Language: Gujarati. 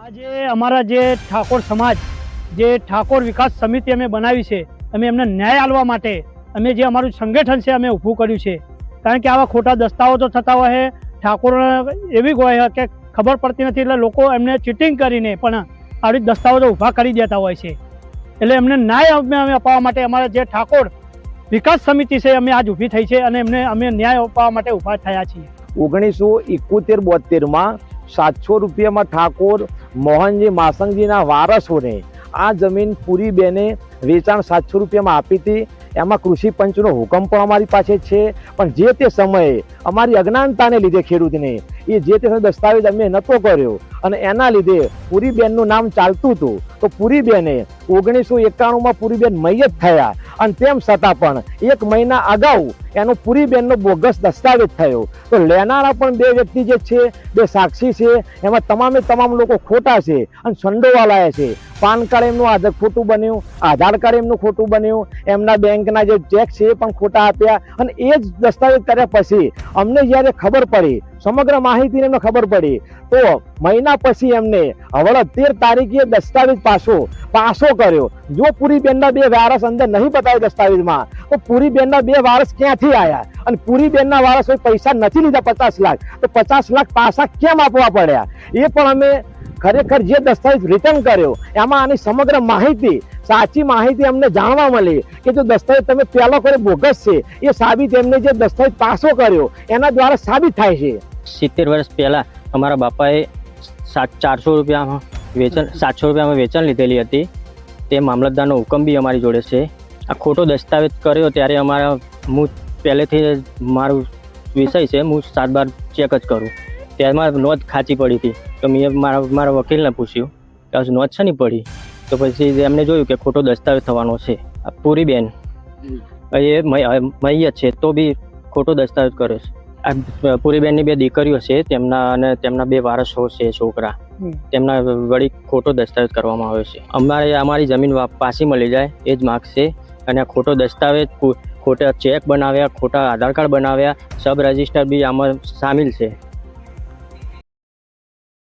આજે અમારા જે ઠાકોર સમાજ જે ઠાકોર વિકાસ સમિતિ અમે બનાવી છે, અમે એમને ન્યાય આપવા માટે અમે જે અમારું સંગઠન છે અમે ઊભું કર્યું છે। કારણ કે આવા ખોટા દસ્તાવેજો થતા હોય છે, ઠાકોર એવી હોય કે ખબર પડતી નથી, એટલે લોકો એમને ચીટિંગ કરીને પણ આવી દસ્તાવેજો ઊભા કરી દેતા હોય છે। એટલે એમને ન્યાય અમે અપાવવા માટે અમારા જે ઠાકોર વિકાસ સમિતિ છે અમે આજ ઊભી થઈ છે અને એમને અમે ન્યાય અપાવવા માટે ઊભા થયા છીએ। 1971-72 માં 700 રૂપિયામાં ઠાકોર મોહનજી માસંગજીના વારસોને આ જમીન પૂરી બેને વેચાણ 700 રૂપિયામાં આપી હતી। એમાં કૃષિ પંચનો હુકમ પણ અમારી પાસે છે, પણ જે તે સમયે અમારી અજ્ઞાનતાને લીધે ખેડૂતને એ જે તે દસ્તાવેજ અમે નહોતો કર્યો અને એના લીધે પૂરીબેનનું નામ ચાલતું હતું। તો પૂરીબેને 1991માં પૂરીબેન મૈયત થયા અને તેમ છતાં પણ 1 મહિના અગાઉ એનો પૂરીબેનનો બોગસ દસ્તાવેજ થયો। તો લેનારા પણ 2 વ્યક્તિ જે છે, 2 સાક્ષી છે, એમાં તમામે તમામ લોકો ખોટા છે અને સંડોવાલાયા છે। પાન કાર્ડ એમનું ખોટું બન્યું, આધાર કાર્ડ એમનું ખોટું બન્યું, એમના બેંકના જે ચેક છે એ પણ ખોટા આપ્યા અને એ જ દસ્તાવેજ કર્યા પછી અમને જ્યારે ખબર પડી, સમગ્ર માહિતી એમને ખબર પડી, તો મહિના પછી એમને હવે 13 તારીખે દસ્તાવેજ પાછો કર્યો। જો પૂરીબેનના 2 વારસ અંદર નહીં બતાવ્યા દસ્તાવેજમાં, તો પૂરીબેનના 2 વારસ ક્યાંથી આવ્યા અને પૂરીબેનના વારસોએ પૈસા નથી લીધા 50 લાખ, તો 50 લાખ પાછા કેમ આપવા પડ્યા એ પણ અમે ખરેખર જે દસ્તાવેજ રિટર્ન કર્યો એમાં આની સમગ્ર માહિતી, સાચી માહિતી અમને જાણવા મળી કે જો દસ્તાવેજ તમે પહેલો કર્યો બોગસ છે, એ સાબિત એમને જે દસ્તાવેજ પાછો કર્યો એના દ્વારા સાબિત થાય છે। 70 વર્ષ પહેલા અમારા બાપાએ 700 રૂપિયામાં વેચાણ લીધેલી હતી। તે મામલતદારનો હુકમ બી અમારી જોડે છે। આ ખોટો દસ્તાવેજ કર્યો ત્યારે હું પહેલેથી મારું વિષય છે, હું 7-12 ચેક જ કરું, તેમાં નોંધ ખાંચી પડી હતી। તો મેં મારા વકીલને પૂછ્યું કે નોંધ છે નહીં પડી, તો પછી એમને જોયું કે ખોટો દસ્તાવેજ થવાનો છે। આ પૂરીબેન એ મૈયત છે તો બી ખોટો દસ્તાવેજ કર્યો છે। આ પૂરીબેનની 2 દીકરીઓ છે, તેમના અને તેમના 2 વારસો છે છોકરા, તેમના વળી ખોટો દસ્તાવેજ કરવામાં આવ્યો છે। અમારી જમીન પાછી મળી જાય એ જ માગશે અને આ ખોટો દસ્તાવેજ, ખોટા ચેક બનાવ્યા, ખોટા આધાર કાર્ડ બનાવ્યા, સબ રજિસ્ટર બી આમાં સામેલ છે।